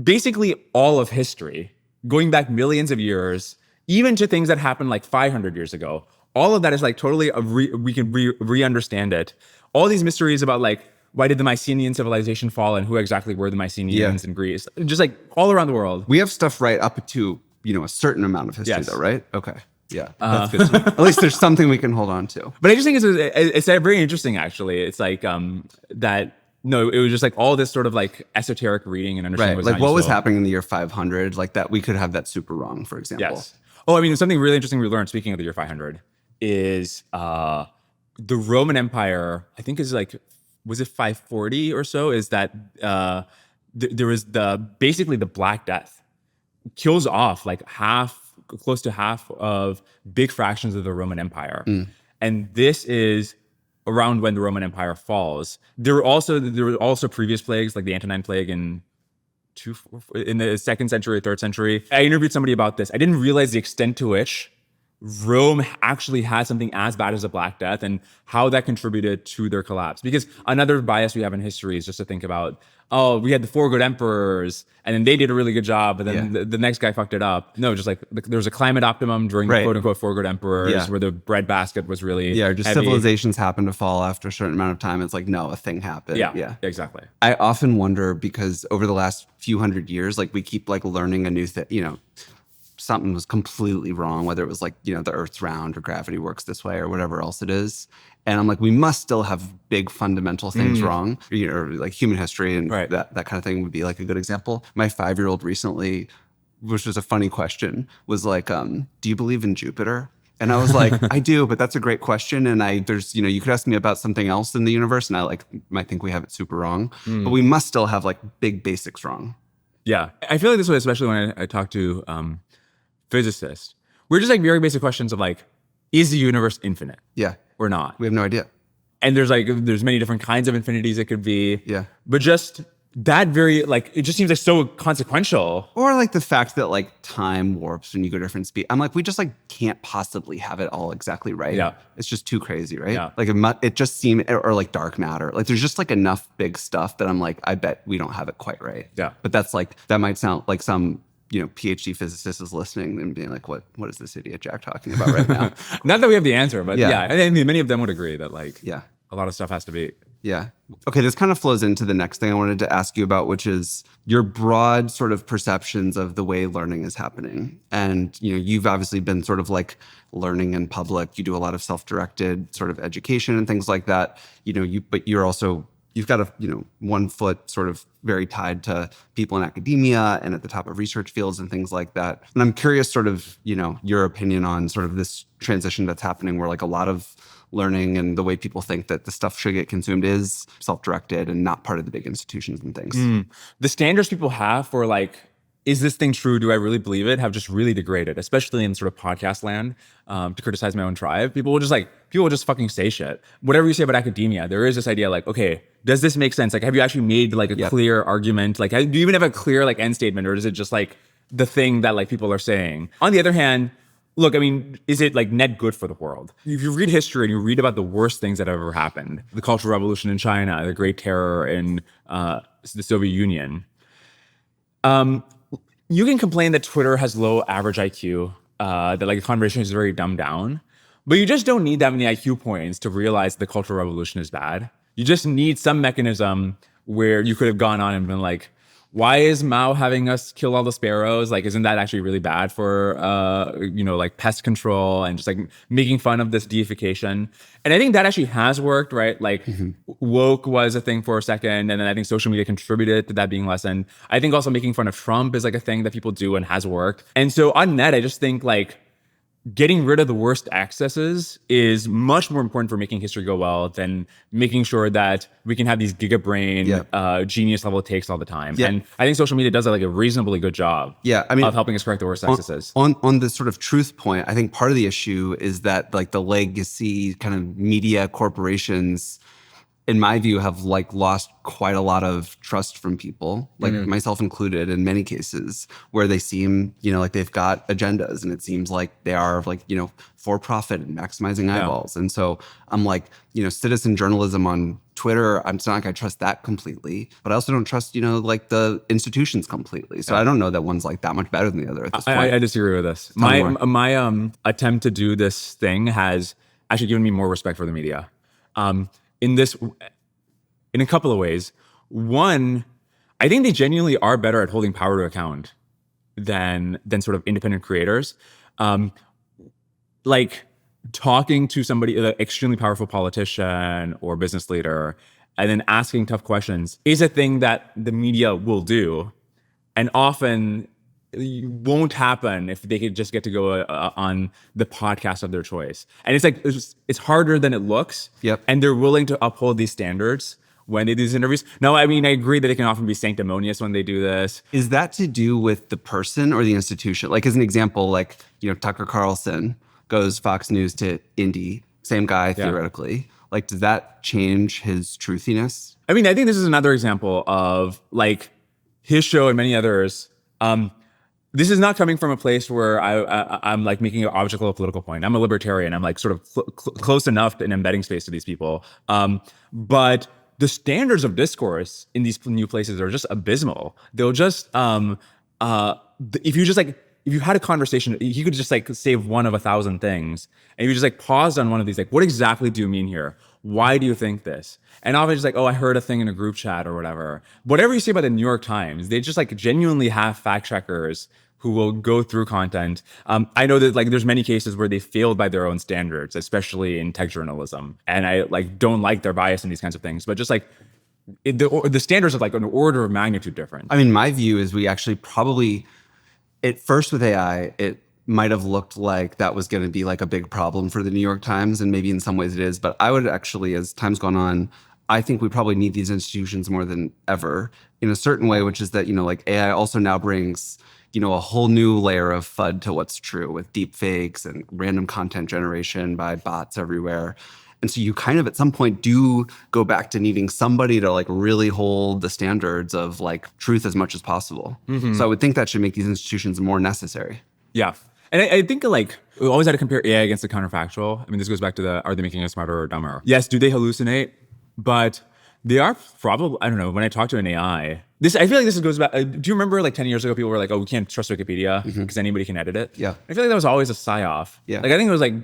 basically all of history, going back millions of years, even to things that happened like 500 years ago. All of that is like totally, we can re-understand it. All these mysteries about like, why did the Mycenaean civilization fall and who exactly were the Mycenaeans in Greece? Just like all around the world. We have stuff right up to, a certain amount of history though, right? Okay. Yeah, that's good to know. At least there's something we can hold on to. But I just think it's very interesting, actually. It's like that, no, it was just like all this sort of like esoteric reading and understanding. Right, like what was happening in the year 500, like that we could have that super wrong, for example. Yes. Oh, I mean, something really interesting we learned, speaking of the year 500, is the Roman Empire, I think is like, was it 540 or so, is that there was basically the Black Death. Kills off like close to half of big fractions of the Roman Empire. And this is around when the Roman Empire falls. There were also previous plagues, like the Antonine Plague in the 2nd century or 3rd century. I interviewed somebody about this. I didn't realize the extent to which Rome actually had something as bad as a Black Death and how that contributed to their collapse. Because another bias we have in history is just to think about, oh, we had the four good emperors and then they did a really good job, but then the next guy fucked it up. No, just like there was a climate optimum during the quote unquote four good emperors where the breadbasket was really or just heavy. Civilizations happen to fall after a certain amount of time. It's like, no, a thing happened. Yeah, exactly. I often wonder because over the last few hundred years, like we keep like learning a new thing, something was completely wrong, whether it was like, the Earth's round or gravity works this way or whatever else it is. And I'm like, we must still have big fundamental things wrong, or like human history and that kind of thing would be like a good example. My 5-year-old recently, which was a funny question, was like, do you believe in Jupiter? And I was like, I do, but that's a great question. And there's, you could ask me about something else in the universe and I might think we have it super wrong, but we must still have like big basics wrong. Yeah. I feel like this way, especially when I talk to physicists. We're just like very basic questions of like, is the universe infinite? Yeah. Or not? We have no idea. And there's many different kinds of infinities it could be. Yeah. But just that it just seems like so consequential. Or like the fact that like time warps when you go different speed. I'm like, we just like can't possibly have it all exactly right. Yeah. It's just too crazy, right? Yeah. Like it just seemed, or like dark matter. Like there's just like enough big stuff that I'm like, I bet we don't have it quite right. Yeah. But that's like, that might sound like some PhD physicist is listening and being like, what is this idiot Jack talking about right now? Not that we have the answer, but I mean, many of them would agree that like a lot of stuff has to be. Yeah. Okay, this kind of flows into the next thing I wanted to ask you about, which is your broad sort of perceptions of the way learning is happening. And, you've obviously been sort of like learning in public. You do a lot of self-directed sort of education and things like that. But you're also, you've got one foot sort of very tied to people in academia and at the top of research fields and things like that. And I'm curious sort of, your opinion on sort of this transition that's happening where like a lot of learning and the way people think that the stuff should get consumed is self-directed and not part of the big institutions and things. The standards people have for like, is this thing true? Do I really believe it? Have just really degraded, especially in sort of podcast land, to criticize my own tribe. People will just fucking say shit. Whatever you say about academia, there is this idea like, okay, does this make sense? Like, have you actually made like a clear argument? Like, do you even have a clear like end statement, or is it just like the thing that like people are saying? On the other hand, look, I mean, is it like net good for the world? If you read history and you read about the worst things that have ever happened, the Cultural Revolution in China, the Great Terror in the Soviet Union, you can complain that Twitter has low average IQ, that like the conversation is very dumbed down, but you just don't need that many IQ points to realize the Cultural Revolution is bad. You just need some mechanism where you could have gone on and been like, why is Mao having us kill all the sparrows? Like, isn't that actually really bad for, like pest control and just like making fun of this deification? And I think that actually has worked, right? Like woke was a thing for a second. And then I think social media contributed to that being lessened. I think also making fun of Trump is like a thing that people do and has worked. And so on net, I just think like getting rid of the worst excesses is much more important for making history go well than making sure that we can have these gigabrain genius level takes all the time. And I think social media does like a reasonably good job of helping us correct the worst excesses. On the sort of truth point, I think part of the issue is that like the legacy kind of media corporations, in my view, have like lost quite a lot of trust from people, like myself included in many cases, where they seem, like they've got agendas and it seems like they are like, for profit and maximizing eyeballs. And so I'm like, citizen journalism on Twitter, it's not like I trust that completely, but I also don't trust, like the institutions completely. So I don't know that one's like that much better than the other at this point. I disagree with this. My attempt to do this thing has actually given me more respect for the media. In a couple of ways. One, I think they genuinely are better at holding power to account than sort of independent creators. Like talking to somebody, an extremely powerful politician or business leader, and then asking tough questions is a thing that the media will do. And often won't happen if they could just get to go on the podcast of their choice. And it's like, it's harder than it looks. And they're willing to uphold these standards when they do these interviews. No, I mean, I agree that it can often be sanctimonious when they do this. Is that to do with the person or the institution? Like as an example, like, Tucker Carlson goes Fox News to Indy, same guy theoretically. Like, does that change his truthiness? I mean, I think this is another example of like his show and many others, This is not coming from a place where I'm like making an object of a political point. I'm a libertarian. I'm like sort of close enough in embedding space to these people. But the standards of discourse in these new places are just abysmal. They'll just if you just like if you had a conversation, you could just like save one of 1,000 things, and you just like paused on one of these, like, what exactly do you mean here? Why do you think this? And often just like, oh, I heard a thing in a group chat or whatever. Whatever you say about the New York Times, they just like genuinely have fact checkers who will go through content. I know that like there's many cases where they failed by their own standards, especially in tech journalism, and I like don't like their bias in these kinds of things. But just like the standards are like an order of magnitude different. I mean, my view is we actually probably, at first with AI, it might have looked like that was going to be like a big problem for the New York Times, and maybe in some ways it is. But I would actually, as time's gone on, I think we probably need these institutions more than ever in a certain way, which is that, like AI also now brings, a whole new layer of FUD to what's true with deep fakes and random content generation by bots everywhere. And so you kind of at some point do go back to needing somebody to like really hold the standards of like truth as much as possible. So I would think that should make these institutions more necessary. Yeah. And I think like we always had to compare AI against the counterfactual. I mean, this goes back to are they making us smarter or dumber? Yes, do they hallucinate? But they are probably, I don't know, when I talk to an AI, I feel like this goes back, do you remember like 10 years ago, people were like, oh, we can't trust Wikipedia because anybody can edit it? Yeah. I feel like that was always a psy-off. Yeah. Like I think it was like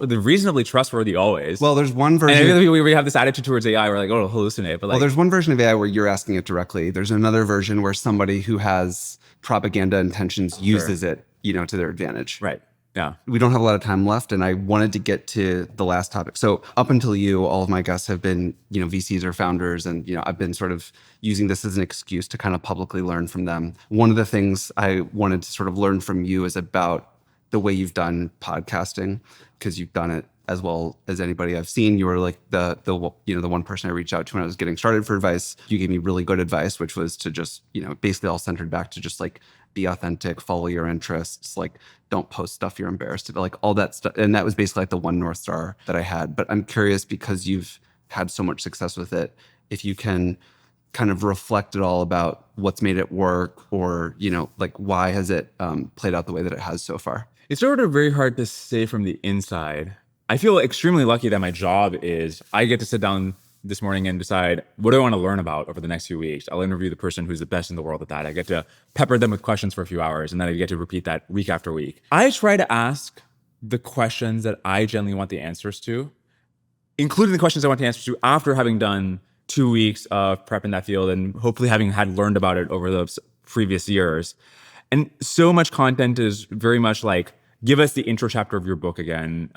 the reasonably trustworthy always. Well, there's one and I version. feel like we have this attitude towards AI, we're like, oh, it'll hallucinate. But like, Well, there's one version of AI where you're asking it directly. There's another version where somebody who has propaganda intentions uses it, to their advantage. right. Yeah. We don't have a lot of time left, and I wanted to get to the last topic. So up until you, all of my guests have been, VCs or founders, and I've been sort of using this as an excuse to kind of publicly learn from them. One of the things I wanted to sort of learn from you is about the way you've done podcasting, because you've done it as well as anybody I've seen. You were like the one person I reached out to when I was getting started for advice. You gave me really good advice, which was to just, basically all centered back to just like be authentic, follow your interests, like don't post stuff you're embarrassed about, like all that stuff. And that was basically like the one North Star that I had. But I'm curious, because you've had so much success with it, if you can kind of reflect at all about what's made it work, or, like why has it played out the way that it has so far? It's sort of very hard to say from the inside. I feel extremely lucky that my job is I get to sit down this morning and decide what do I want to learn about over the next few weeks. I'll interview the person who's the best in the world at that. I get to pepper them with questions for a few hours, and then I get to repeat that week after week. I try to ask the questions that I generally want the answers to, including the questions I want the answers to after having done 2 weeks of prep in that field and hopefully having had learned about it over the previous years. And so much content is very much like, give us the intro chapter of your book again.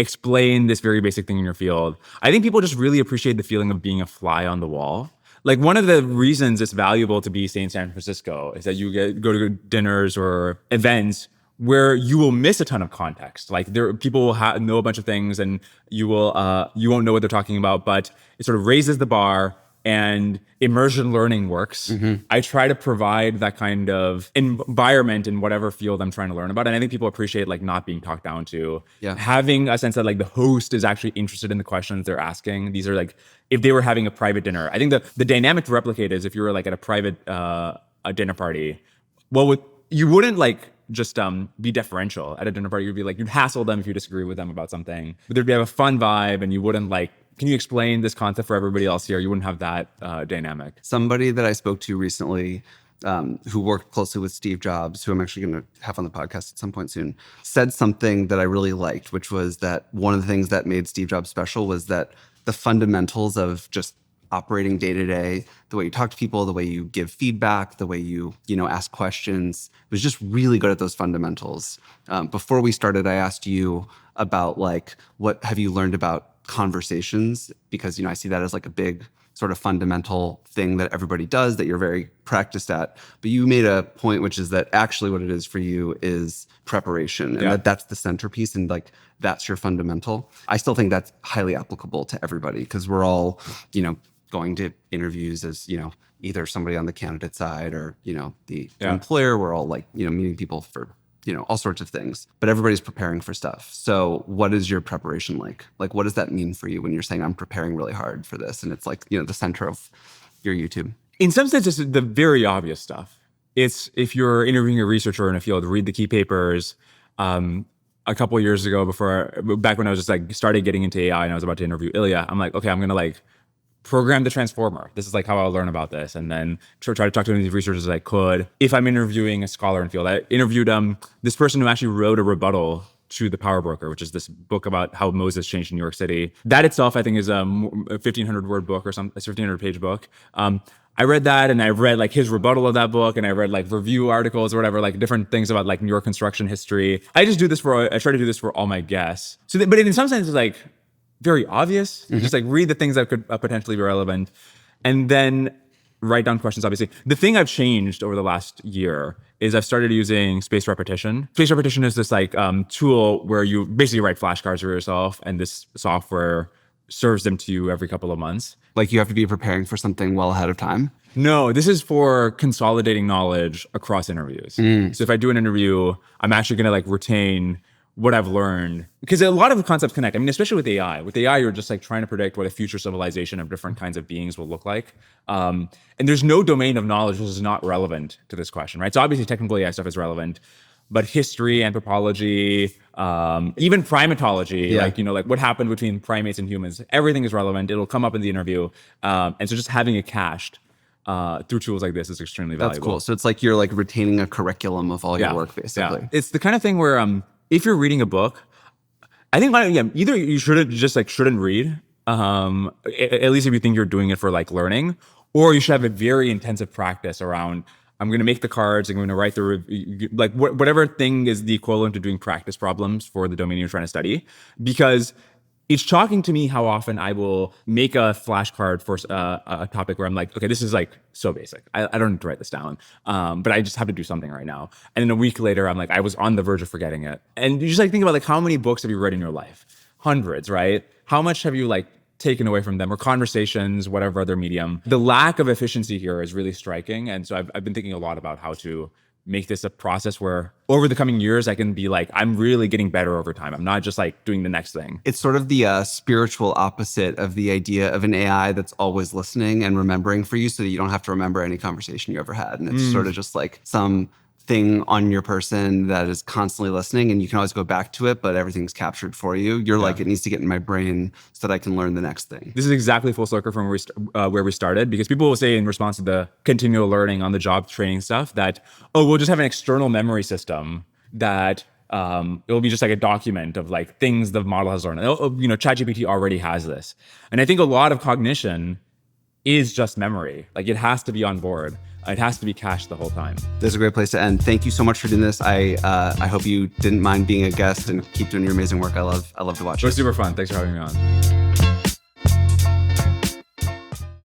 Explain this very basic thing in your field. I think people just really appreciate the feeling of being a fly on the wall. Like one of the reasons it's valuable to be, say, in San Francisco is that you go to dinners or events where you will miss a ton of context. Like people will know a bunch of things, and you won't know what they're talking about, but it sort of raises the bar. And immersion learning works. I try to provide that kind of environment in whatever field I'm trying to learn about. And I think people appreciate like not being talked down to. Yeah. Having a sense that like the host is actually interested in the questions they're asking. These are like, if they were having a private dinner. I think the dynamic to replicate is if you were like at a private a dinner party, you wouldn't like just be deferential at a dinner party. You'd be like, you'd hassle them if you disagree with them about something. But there'd be a fun vibe, and you wouldn't like, can you explain this concept for everybody else here? You wouldn't have that dynamic. Somebody that I spoke to recently who worked closely with Steve Jobs, who I'm actually going to have on the podcast at some point soon, said something that I really liked, which was that one of the things that made Steve Jobs special was that the fundamentals of just operating day to day, the way you talk to people, the way you give feedback, the way you ask questions, was just really good at those fundamentals. Before we started, I asked you about like, what have you learned about conversations? Because, I see that as like a big sort of fundamental thing that everybody does that you're very practiced at. But you made a point, which is that actually what it is for you is preparation, and that's the centerpiece, and like that's your fundamental. I still think that's highly applicable to everybody, because we're all, going to interviews as, either somebody on the candidate side or, the employer. We're all like, meeting people for all sorts of things, but everybody's preparing for stuff. So what is your preparation like? Like, what does that mean for you when you're saying I'm preparing really hard for this? And it's like, the center of your YouTube. In some sense, it's the very obvious stuff. it's if you're interviewing a researcher in a field, read the key papers. A couple of years ago, back when I was just like started getting into AI and I was about to interview Ilya, I'm like, okay, I'm gonna like program the transformer. This is like how I'll learn about this, and then try to talk to as many researchers as I could. If I'm interviewing a scholar in field, I interviewed this person who actually wrote a rebuttal to The Power Broker, which is this book about how Moses changed New York City. That itself, I think, is a 1,500 word book or something, a 1,500 page book. I read that, and I read like his rebuttal of that book, and I read like review articles or whatever, like different things about like New York construction history. I try to do this for all my guests. But in some sense, it's like very obvious. Just like read the things that could potentially be relevant, and then write down questions. Obviously, the thing I've changed over the last year is I've started using spaced repetition. Spaced repetition is this like tool where you basically write flashcards for yourself, and this software serves them to you every couple of months. Like you have to be preparing for something well ahead of time? No, this is for consolidating knowledge across interviews. So if I do an interview, I'm actually going to like retain what I've learned, because a lot of the concepts connect. I mean, especially with AI. With AI, you're just like trying to predict what a future civilization of different kinds of beings will look like. And there's no domain of knowledge that is not relevant to this question, right? So obviously technical AI stuff is relevant, but history, anthropology, even primatology, like what happened between primates and humans, everything is relevant. It'll come up in the interview. And so just having it cached through tools like this is extremely valuable. That's cool. So it's like you're like retaining a curriculum of all your work, basically. Yeah. It's the kind of thing where if you're reading a book, I think either you shouldn't read, at least if you think you're doing it for like learning, or you should have a very intensive practice around, I'm going to make the cards, I'm going to write like whatever thing is the equivalent to doing practice problems for the domain you're trying to study. Because it's shocking to me how often I will make a flashcard for a topic where I'm like, okay, this is like so basic. I don't need to write this down, but I just have to do something right now. And then a week later, I'm like, I was on the verge of forgetting it. And you just like think about like how many books have you read in your life? Hundreds, right? How much have you like taken away from them, or conversations, whatever other medium? The lack of efficiency here is really striking. And so I've been thinking a lot about how to make this a process where over the coming years, I can be like, I'm really getting better over time. I'm not just like doing the next thing. It's sort of the spiritual opposite of the idea of an AI that's always listening and remembering for you so that you don't have to remember any conversation you ever had. And it's sort of just like some thing on your person that is constantly listening, and you can always go back to it, but everything's captured for you. You're like, it needs to get in my brain so that I can learn the next thing. This is exactly full circle from where we started, because people will say in response to the continual learning on the job training stuff that, oh, we'll just have an external memory system that it'll be just like a document of like things the model has learned. ChatGPT already has this. And I think a lot of cognition is just memory. Like it has to be on board. It has to be cached the whole time. This is a great place to end. Thank you so much for doing this. I hope you didn't mind being a guest, and keep doing your amazing work. I love to watch it. It was super fun. Thanks for having me on.